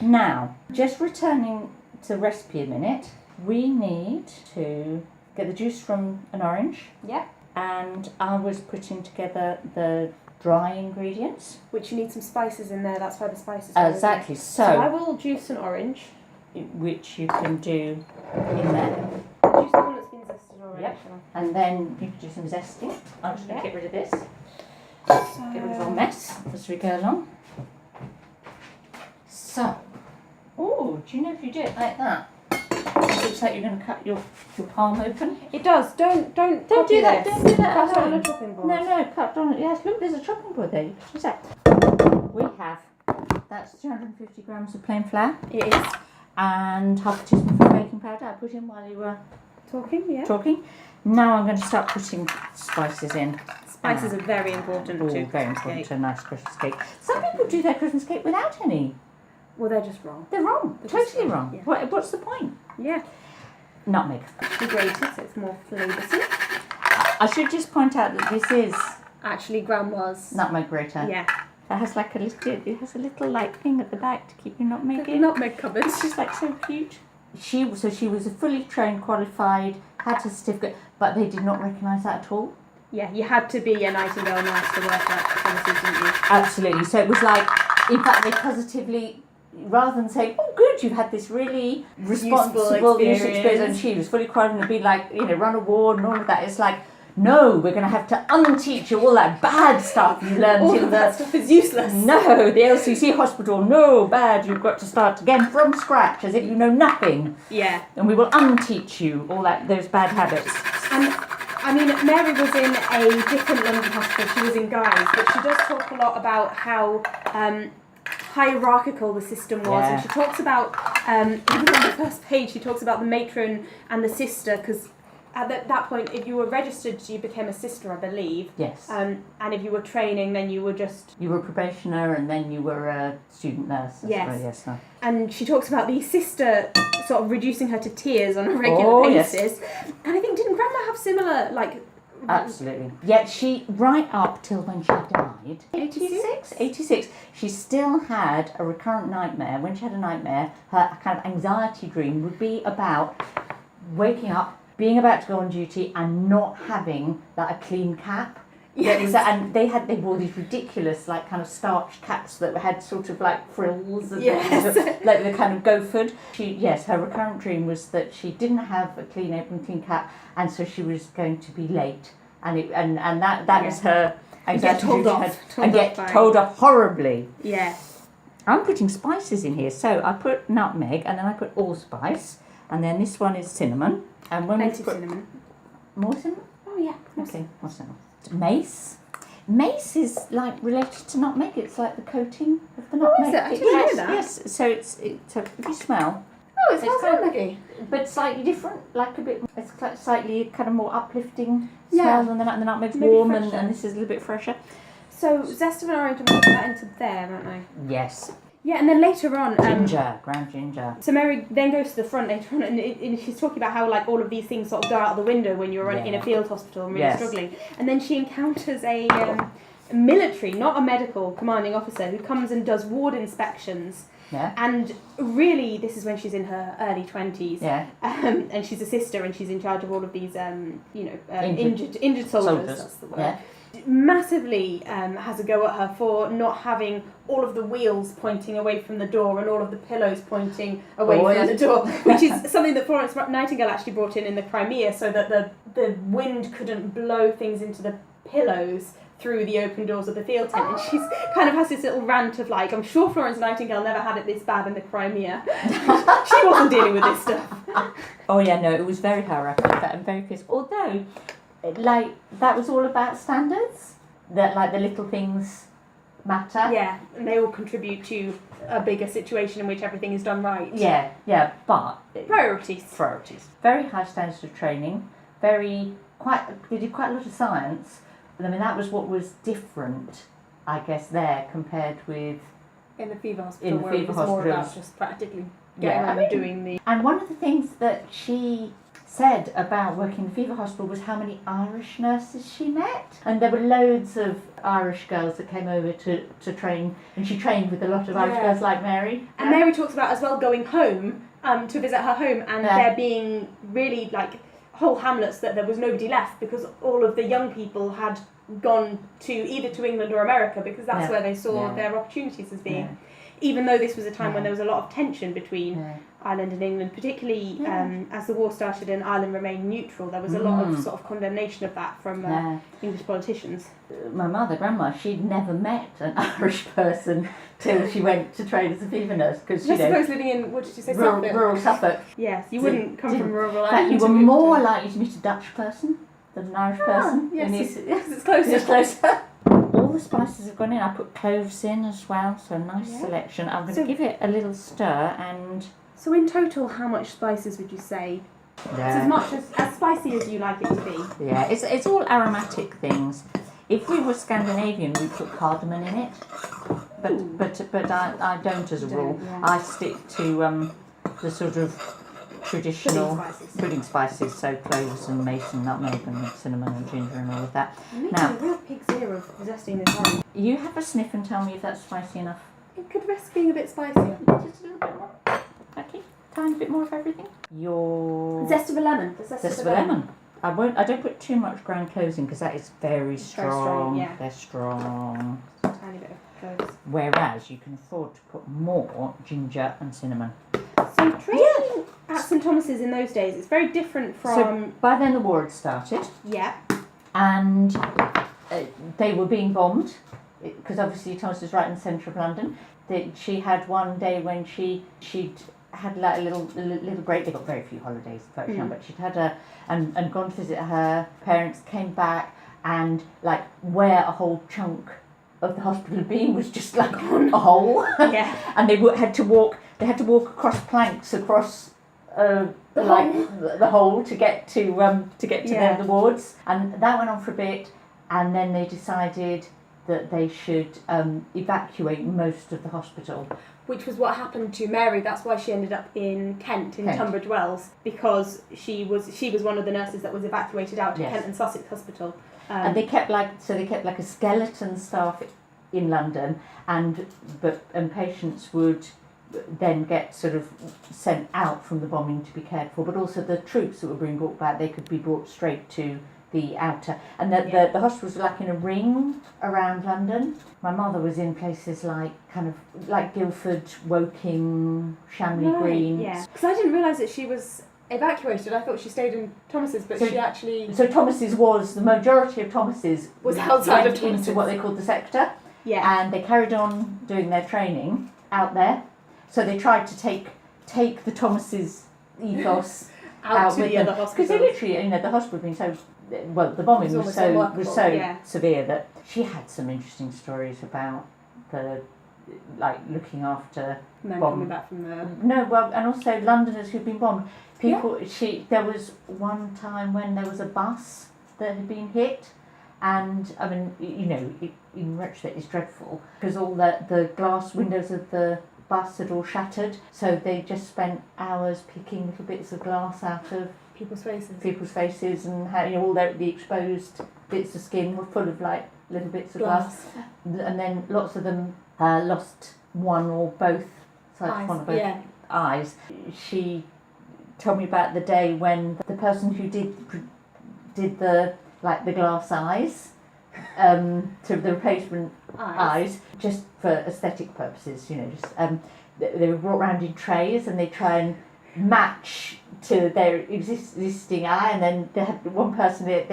Now, just returning to the recipe a minute, we need to get the juice from an orange. Yeah. And I was putting together the dry ingredients. Which you need some spices in there, that's why the spices Exactly. So I will juice an orange. Which you can do in there. Juice the one that's been zested already. Yep. And then you can do some zesting. I'm just going to get rid of this. So... Get rid of our mess as we go along. So, oh, do you know if you do it like that? It looks like you're going to cut your palm open. It does. Don't do that. Don't do that. Cut on a chopping board. No, cut on it. Yes, look, there's a chopping board there. You can use that. We have, that's 250 grams of plain flour. It is. And half a teaspoon of baking powder. I put in while you were talking. Now I'm going to start putting spices in. Spices are very important too. Very important to a nice Christmas cake. Some people do their Christmas cake without any. Well, they're just wrong. They're wrong. Totally wrong. Yeah. What's the point? Yeah. Nutmeg. We grate it so it's more flavoursome. I should just point out that this is actually Grandma's nutmeg grater. Yeah. It has like a little like thing at the back to keep your nutmeg in. Nutmeg cupboard. It's just like so cute. She was a fully trained, qualified, had her certificate, but they did not recognise that at all. Yeah, you had to be a Nightingale nurse to work at premises, didn't you? Absolutely. So it was like, in fact, they positively, rather than saying, "Oh, good, you've had this really responsible useful experience," and she was fully qualified and be like, run a ward and all of that. It's like, no, we're going to have to unteach you all that bad stuff you learned all in of that stuff is useless. No, the LCC hospital, no, bad. You've got to start again from scratch, as if you know nothing. Yeah. And we will unteach you all those bad habits. And I mean, Mary was in a different London hospital. She was in Guy's, but she does talk a lot about how hierarchical the system was, Yeah. and she talks about even on the first page, she talks about the matron and the sister, because at that point, if you were registered, you became a sister, I believe. Yes. And if you were training, then you were just... You were a probationer and then you were a student nurse. Yes. No. And she talks about the sister sort of reducing her to tears on a regular basis. Yes. And I think, didn't Grandma have similar, like... Absolutely. Yet she, right up till when she died, 86, she still had a recurrent nightmare. When she had a nightmare, her kind of anxiety dream would be about waking up, being about to go on duty and not having a clean cap. Yes. And they wore these ridiculous kind of starch caps that had sort of like frills and like the kind of gophered. Her recurrent dream was that she didn't have a clean apron, clean cap, and so she was going to be late. And that was her anxiety. Get told off horribly. Yeah. I'm putting spices in here, so I put nutmeg and then I put allspice, and then this one is cinnamon. And when we put cinnamon. More cinnamon? Oh yeah. Okay, more cinnamon. Mace. Mace is related to nutmeg. It's like the coating of the nutmeg. Oh, is it? I didn't know that. Yes. So if you smell. Oh, it smells nutmeggy. But slightly different, like a bit. It's slightly kind of more uplifting smell than the nutmeg's warm, and this is a little bit fresher. So zest of an orange, and put that into there, won't I? Yes. Yeah, and then later on... ground ginger. So Mary then goes to the front later on, and she's talking about how all of these things sort of go out the window when you're in a field hospital and really struggling. And then she encounters a military, not a medical, commanding officer who comes and does ward inspections. Yeah. And really, this is when she's in her early 20s. Yeah. And she's a sister, and she's in charge of all of these, injured soldiers. That's the word. Yeah. Massively has a go at her for not having all of the wheels pointing away from the door and all of the pillows pointing away from the door, which is something that Florence Nightingale actually brought in the Crimea, so that the wind couldn't blow things into the pillows through the open doors of the field tent. And she's kind of has this little rant of I'm sure Florence Nightingale never had it this bad in the Crimea. She wasn't dealing with this stuff. Oh yeah, no, it was very hierarchical and very fierce. Although, that was all about standards. That the little things matter. Yeah, and they all contribute to a bigger situation in which everything is done right. Yeah, but priorities. Very high standards of training. They did quite a lot of science. I mean, that was what was different, I guess, there compared with... In the fever hospital, where it was more about just practically getting on and doing the... And one of the things that she said about working in the fever hospital was how many Irish nurses she met. And there were loads of Irish girls that came over to train, and she trained with a lot of Irish girls like Mary. And Mary talks about as well going home to visit her home, and there being really like whole hamlets that there was nobody left because all of the young people had gone to either to England or America because that's where they saw their opportunities as being. Yeah. Even though this was a time when there was a lot of tension between Ireland and England, particularly as the war started and Ireland remained neutral, there was a lot of sort of condemnation of that from English politicians. My mother, grandma, she'd never met an Irish person till she went to train as a fever nurse because I suppose living in, what did you say, rural Suffolk. Yes, you wouldn't come from rural Ireland. In fact, you were more likely to meet a Dutch person than an Irish person. Yes, it's closer. It's closer. All the spices have gone in. I put cloves in as well, so a nice selection. I'm going to give it a little stir and... So in total, how much spices would you say? It's as much as spicy as you like it to be. Yeah, it's all aromatic things. If we were Scandinavian, we'd put cardamom in it, but I don't as a rule. I stick to the sort of traditional pudding spices, so cloves and mace and nutmeg and cinnamon and ginger and all of that. I'm making a real pig's ear of zesting this wine. You have a sniff and tell me if that's spicy enough. It could risk being a bit spicier. Just a little bit more. Okay, tiny bit more of everything. Your zest of a lemon. The zest of a lemon. I don't put too much ground cloves in because that is very strong. Yeah. They're strong. A tiny bit of cloves. Whereas you can afford to put more ginger and cinnamon. So training at St Thomas's in those days, it's very different from... So by then the war had started. Yeah. And they were being bombed because obviously Thomas is right in the centre of London. She had one day when she'd had like a little break. They got very few holidays, but she'd had and gone to visit her parents. Came back and like where a whole chunk of the hospital had been was just like a hole. Yeah. And they had to walk. They had to walk across planks across the hole to get to the wards. And that went on for a bit, and then they decided that they should evacuate most of the hospital. Which was what happened to Mary. That's why she ended up in Kent, Tunbridge Wells, because she was one of the nurses that was evacuated out to Kent and Sussex Hospital. And they kept like a skeleton staff in London, and patients would then get sort of sent out from the bombing to be cared for, but also the troops that were being brought back, they could be brought straight to the outer, and the hospitals were like in a ring around London. My mother was in places like Guildford, Woking, Shamley Green. Yeah, because I didn't realise that she was evacuated. I thought she stayed in Thomas's, but she actually... So Thomas's was, the majority of Thomas's was outside of Thomas's. Into what they called the sector. Yeah. And they carried on doing their training out there. So they tried to take the Thomas's ethos out to the other hospitals. Because they literally, the hospital had been so... Well, the bombing was so severe that she had some interesting stories about the looking after men coming back from the... No, well, and also Londoners who'd been bombed. There was one time when there was a bus that had been hit, and I mean, in retrospect, it's dreadful because all the glass windows of the bus had all shattered, so they just spent hours picking little bits of glass out of people's faces, and all the exposed bits of skin were full of little bits of glass. And then lots of them lost one or both sides, one or both eyes. She told me about the day when the person who did the glass eyes, to the replacement eyes, just for aesthetic purposes, they were brought round in trays, and they try and match to their existing eye, and then they had one person she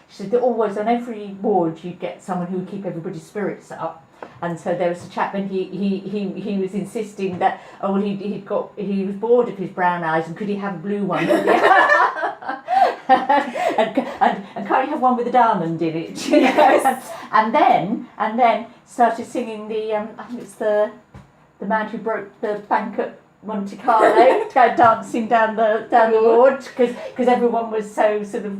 said that always on every ward you'd get someone who would keep everybody's spirits up, and so there was a chap, and he was insisting that he was bored of his brown eyes, and could he have a blue one and can't you have one with a diamond in it, and then started singing the I think it's the man who broke the bank at Monte Carlo, dancing down the ward because everyone was so sort of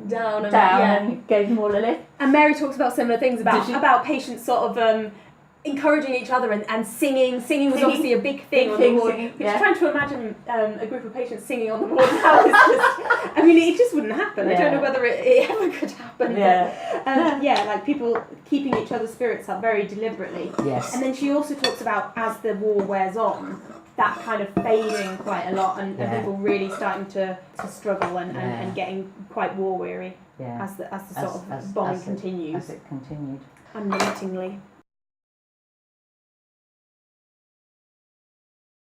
down and gave them all a lift. And Mary talks about similar things about patients sort of encouraging each other and singing. Singing was obviously a big thing on the ward. Just trying to imagine a group of patients singing on the ward now is just, I mean, it just wouldn't happen. I don't know whether it ever could happen. But, like people keeping each other's spirits up very deliberately. Yes. And then she also talks about, as the war wears on, that kind of fading quite a lot and people really starting to struggle and getting quite war weary as the sort of bombing continues. As it continued. Unremittingly.